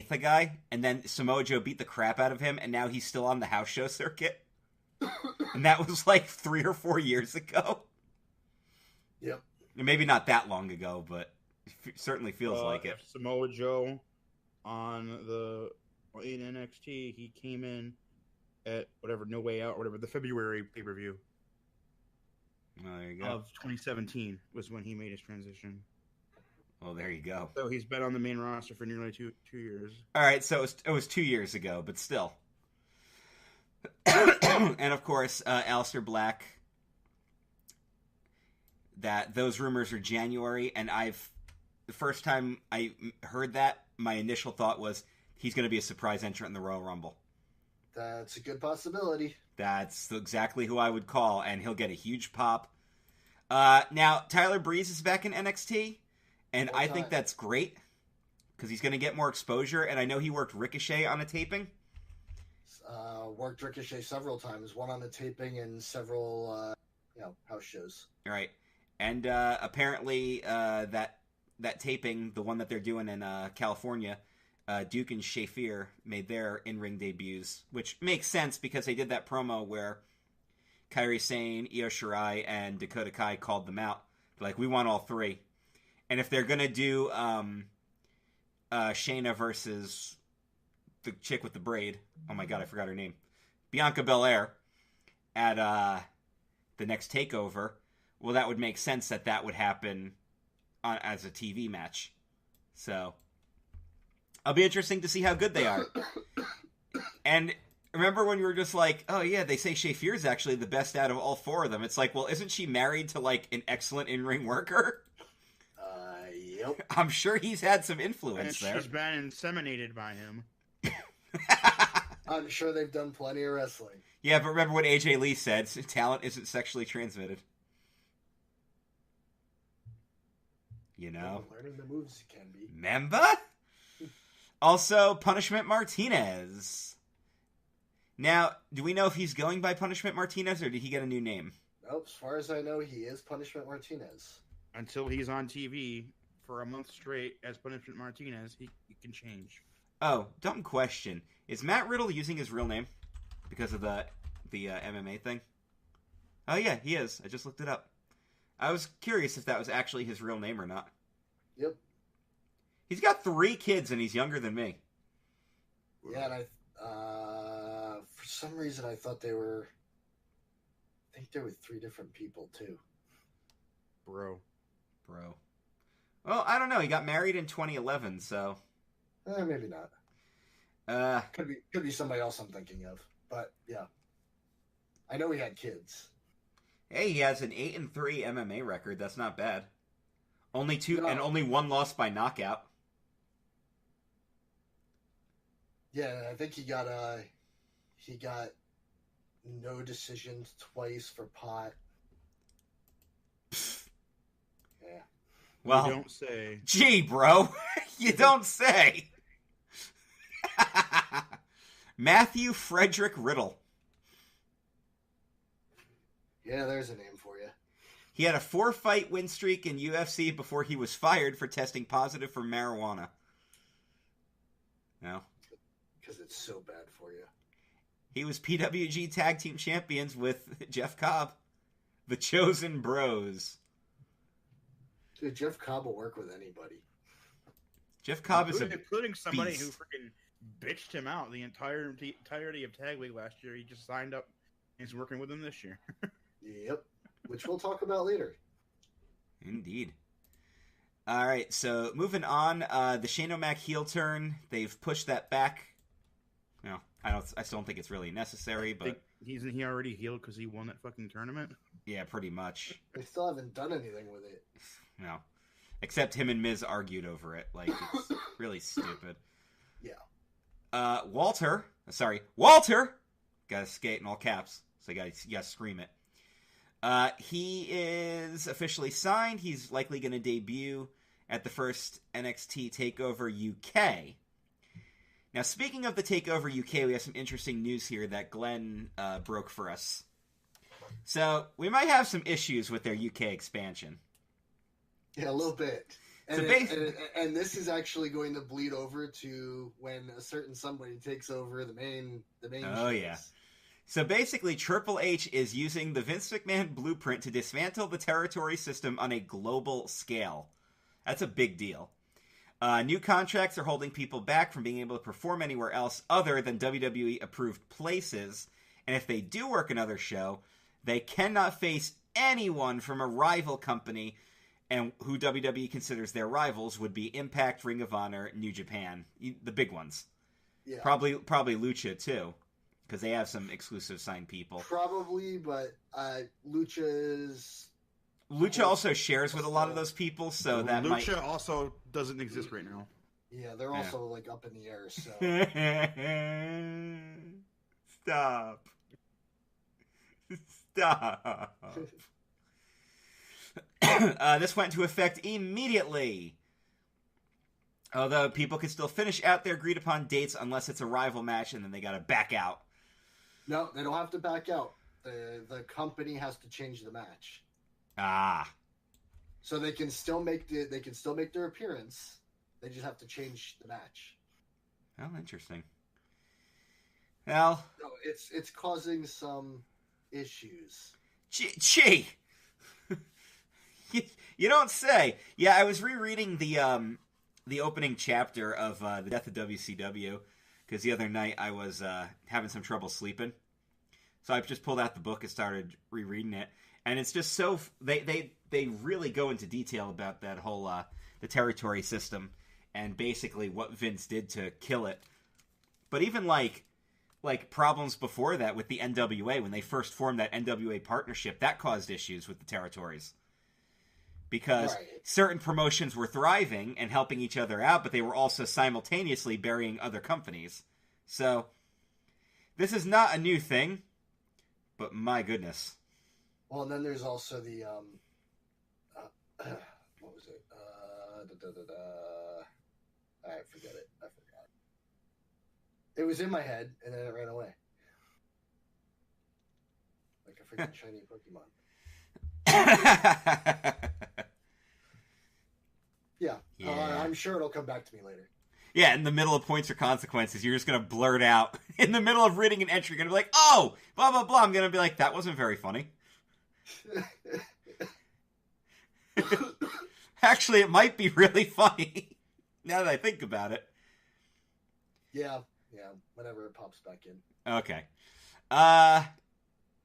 the guy, and then Samoa Joe beat the crap out of him, and now he's still on the house show circuit. And that was like 3 or 4 years ago. Yep. Maybe not that long ago, but it certainly feels like it. Samoa Joe in NXT, he came in at whatever No Way Out or whatever the February pay-per-view There you go. of 2017 was when he made his transition. Well, there you go. So he's been on the main roster for nearly two years. All right, so it was 2 years ago, but still. And of course, Aleister Black. That those rumors are January, and the first time I heard that, my initial thought was he's going to be a surprise entrant in the Royal Rumble. That's a good possibility. That's exactly who I would call, and he'll get a huge pop. Now, Tyler Breeze is back in NXT, and I think that's great, because he's going to get more exposure, and I know he worked Ricochet on a taping. Worked Ricochet several times, one on a taping and several house shows. All right. And apparently that taping, the one that they're doing in California, Duke and Shafir made their in-ring debuts, which makes sense because they did that promo where Kairi Sane, Io Shirai, and Dakota Kai called them out. They're like, we want all three. And if they're going to do Shayna versus the chick with the braid, oh my god, I forgot her name, Bianca Belair, at the next TakeOver, well, that would make sense that would happen as a TV match. So, it'll be interesting to see how good they are. And remember when you were just like, oh yeah, they say Shafir's actually the best out of all 4 of them. It's like, well, isn't she married to like an excellent in-ring worker? Yep. I'm sure he's had some influence there. She's been inseminated by him. I'm sure they've done plenty of wrestling. Yeah, but remember what AJ Lee said, talent isn't sexually transmitted. You know? Learning the moves can be. Remember? Also, Punishment Martinez. Now, do we know if he's going by Punishment Martinez, or did he get a new name? Nope, as far as I know, he is Punishment Martinez. Until he's on TV for a month straight as Punishment Martinez, he can change. Oh, dumb question. Is Matt Riddle using his real name because of the MMA thing? Oh yeah, he is. I just looked it up. I was curious if that was actually his real name or not. Yep. He's got 3 kids and he's younger than me. Yeah, and for some reason I thought I think there were 3 different people too. Bro. Well, I don't know. He got married in 2011, so... Maybe not. Could be somebody else I'm thinking of. But, yeah. I know he had kids. Hey, he has an 8-3 MMA record. That's not bad. Only 2 and only 1 loss by knockout. Yeah, I think he got no decisions twice for pot. Yeah. Well, you don't say. Gee, bro. You don't say. Matthew Frederick Riddle. Yeah, there's a name for you. He had a 4-fight win streak in UFC before he was fired for testing positive for marijuana. No. Because it's so bad for you. He was PWG Tag Team Champions with Jeff Cobb. The Chosen Bros. Dude, Jeff Cobb will work with anybody. Jeff Cobb is including somebody beast. who freaking bitched him out the entirety of Tag League last year. He just signed up. He's working with him this year. Yep. Which we'll talk about later. Indeed. All right, so moving on, the Shane O'Mac heel turn. They've pushed that back. No, I still don't think it's really necessary, but Isn't he already healed because he won that fucking tournament? Yeah, pretty much. They still haven't done anything with it. No. Except him and Miz argued over it. Like, it's really stupid. Yeah. Walter! Gotta skate in all caps, so you gotta scream it. He is officially signed. He's likely going to debut at the first NXT TakeOver UK. Now, speaking of the TakeOver UK, we have some interesting news here that Glenn broke for us. So, we might have some issues with their UK expansion. Yeah, a little bit. And this is actually going to bleed over to when a certain somebody takes over the main. Oh shows. yeah. So basically, Triple H is using the Vince McMahon blueprint to dismantle the territory system on a global scale. That's a big deal. New contracts are holding people back from being able to perform anywhere else other than WWE-approved places. And if they do work another show, they cannot face anyone from a rival company, and who WWE considers their rivals would be Impact, Ring of Honor, New Japan, the big ones. Yeah. Probably Lucha, too. Because they have some exclusive signed people. Probably, but Lucha also shares with a lot of those people, so that Lucha also doesn't exist right now. Yeah, they're also like up in the air. So stop. This went into effect immediately. Although people can still finish out their agreed upon dates unless it's a rival match, and then they got to back out. No, they don't have to back out. The company has to change the match. Ah. So they can still make their appearance. They just have to change the match. Oh, interesting. Well, no, it's causing some issues. Gee. You don't say. Yeah, I was rereading the opening chapter of The Death of WCW because the other night I was having some trouble sleeping. So I just pulled out the book and started rereading it. And it's just so... They really go into detail about that whole the territory system and basically what Vince did to kill it. But even like problems before that with the NWA, when they first formed that NWA partnership, that caused issues with the territories. Because certain promotions were thriving and helping each other out, but they were also simultaneously burying other companies. So, this is not a new thing, but my goodness. Well, and then there's also the, what was it? I forget it. I forgot. It was in my head, and then it ran away. Like a freaking shiny Pokemon. Yeah. I'm sure it'll come back to me later. Yeah, in the middle of points or consequences, you're just going to blurt out. In the middle of reading an entry, you're going to be like, oh, blah, blah, blah. I'm going to be like, that wasn't very funny. Actually, it might be really funny, now that I think about it. Yeah, whenever it pops back in. Okay.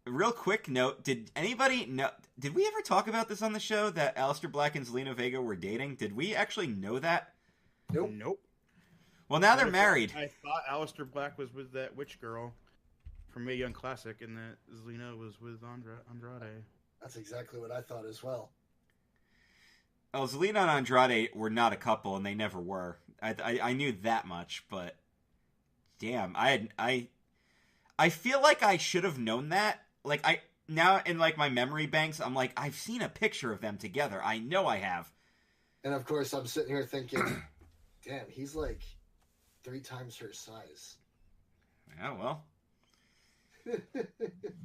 Real quick note, did anybody know... Did we ever talk about this on the show, that Aleister Black and Zelina Vega were dating? Did we actually know that? Nope. Well, now they're married. I thought Aleister Black was with that witch girl from Mae Young Classic, and that Zelina was with Andrade. That's exactly what I thought as well. Well, Zelina and Andrade were not a couple, and they never were. I knew that much, but... Damn, I feel like I should have known that. Like, now in like my memory banks, I'm like, I've seen a picture of them together. I know I have. And of course, I'm sitting here thinking, damn, he's like 3 times her size. Yeah, well.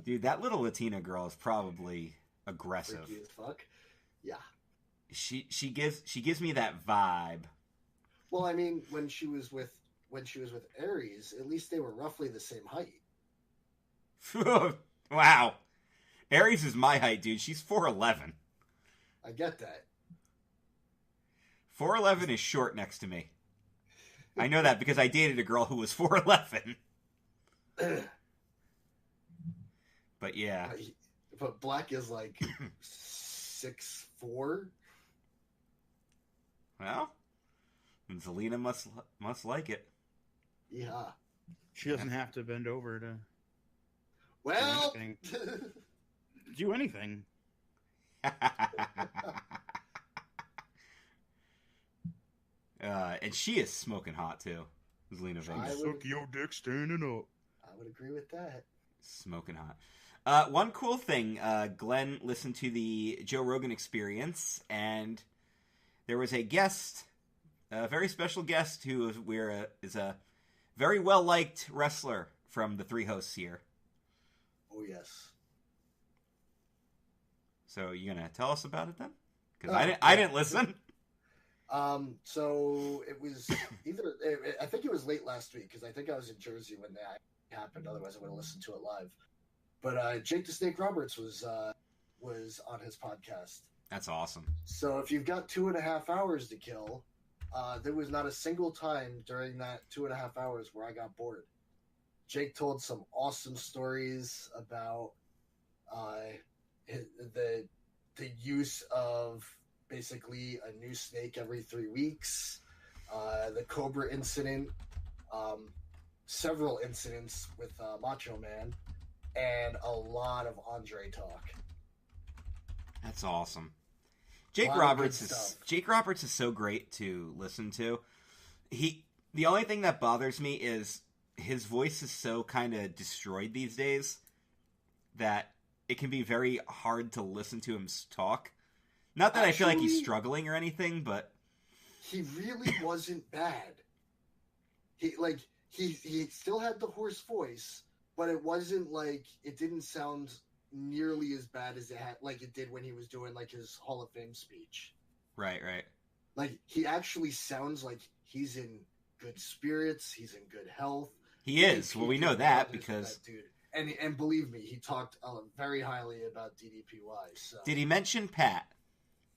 Dude, that little Latina girl is probably aggressive. Freaky as fuck. Yeah. She gives me that vibe. Well, I mean, when she was with Aries, at least they were roughly the same height. Wow. Aries is my height, dude. She's 4'11". I get that. 4'11" is short next to me. I know that because I dated a girl who was 4'11". But yeah. But Black is like 6'4". Well, Zelina must like it. Yeah. She doesn't have to bend over to do anything. And she is smoking hot too, Zelina Vega. Suck your dick standing up. I would agree with that. Smoking hot. One cool thing, Glenn listened to the Joe Rogan Experience, and there was a guest, a very special guest who is a very well-liked wrestler from the 3 hosts here. Oh, yes. So you gonna tell us about it then? Because I didn't listen. So it was either I think it was late last week because I think I was in Jersey when that happened. Otherwise, I would have listened to it live. But Jake the Snake Roberts was on his podcast. That's awesome. So if you've got 2.5 hours to kill, there was not a single time during that 2.5 hours where I got bored. Jake told some awesome stories about the use of basically a new snake every 3 weeks, the Cobra incident, several incidents with Macho Man, and a lot of Andre talk. That's awesome. Jake Roberts is so great to listen to. The only thing that bothers me is his voice is so kind of destroyed these days that it can be very hard to listen to him talk. Not that I feel like he's struggling or anything, but he really wasn't bad. He still had the hoarse voice, but it wasn't like it didn't sound nearly as bad as it did when he was doing like his Hall of Fame speech. Right. Like he actually sounds like he's in good spirits, he's in good health. He is. Well, we know that because that dude. And believe me, he talked very highly about DDPY. So. Did he mention Pat?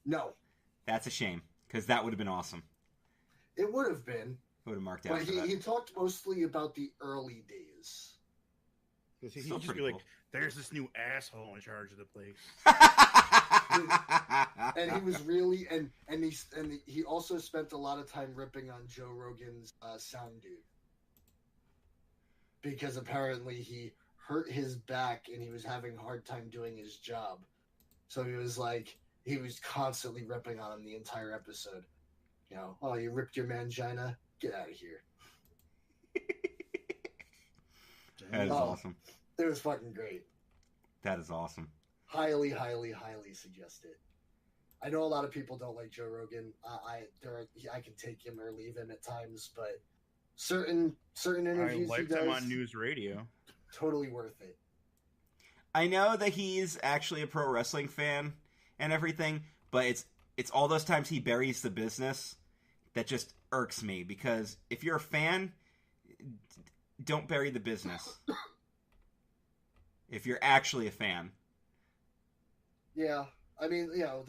No. That's a shame because that would have been awesome. It would have been. It would have marked out. But he talked mostly about the early days. He'd just be like, "There's this new asshole in charge of the place." And he was really and he also spent a lot of time ripping on Joe Rogan's sound dude because apparently he hurt his back and he was having a hard time doing his job. So he was constantly ripping on him the entire episode. You know, oh, you ripped your mangina? Get out of here. That is awesome. It was fucking great. That is awesome. Highly, highly, highly suggest it. I know a lot of people don't like Joe Rogan. I can take him or leave him at times, but certain interviews I liked he does, him on news radio. Totally worth it. I know that he's actually a pro wrestling fan and everything, but it's all those times he buries the business that just irks me because if you're a fan, don't bury the business. If you're actually a fan. Yeah, I mean, you know,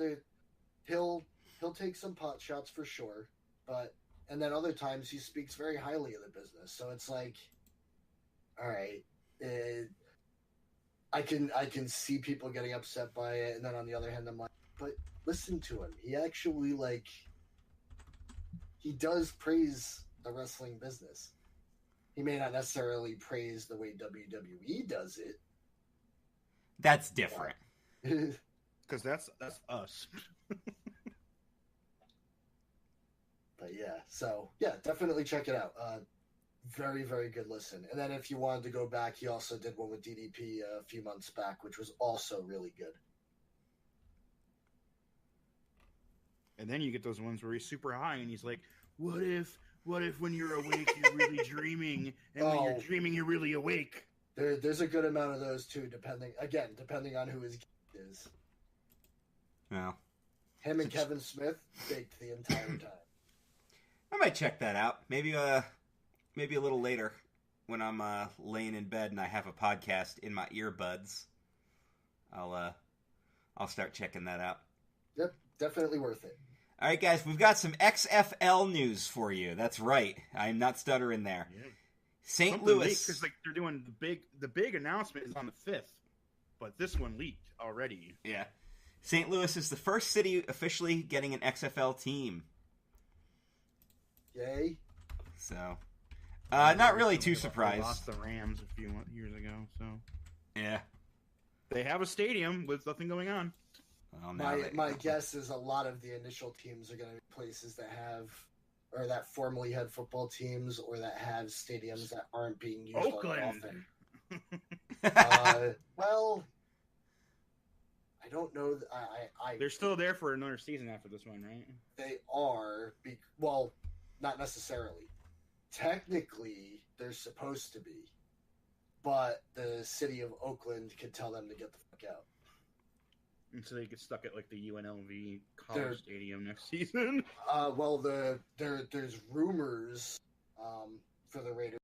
he'll take some pot shots for sure, and then other times he speaks very highly of the business. So it's like, all right, I can see people getting upset by it, and then on the other hand, I'm like, but listen to him. He actually he does praise the wrestling business. He may not necessarily praise the way WWE does it. That's different. Because that's us. But yeah, so yeah, definitely check it out. Very, very good listen. And then if you wanted to go back, he also did one with DDP a few months back, which was also really good. And then you get those ones where he's super high and he's like, what if when you're awake you're really dreaming, and when you're dreaming you're really awake? There's a good amount of those too, depending on who his guest is. Yeah. Him and Kevin Smith baked the entire time. I might check that out. Maybe a little later when I'm laying in bed and I have a podcast in my earbuds. I'll start checking that out. Yep, definitely worth it. All right, guys, we've got some XFL news for you. That's right. I'm not stuttering there. Yeah. St. Louis, because they're doing the big announcement is on the 5th, but this one leaked already. Yeah, St. Louis is the first city officially getting an XFL team. Yay! So, not really too surprised. They lost the Rams a few years ago, so yeah, they have a stadium with nothing going on. Well, my guess is a lot of the initial teams are going to be places that have, or that formerly had football teams, or that have stadiums that aren't being used often. Well, I don't know. They're still there for another season after this one, right? They are. Well, not necessarily. Technically, they're supposed to be, but the city of Oakland could tell them to get the fuck out. And so they get stuck at like the UNLV They're- college stadium next season. Well, there's rumors for the Raiders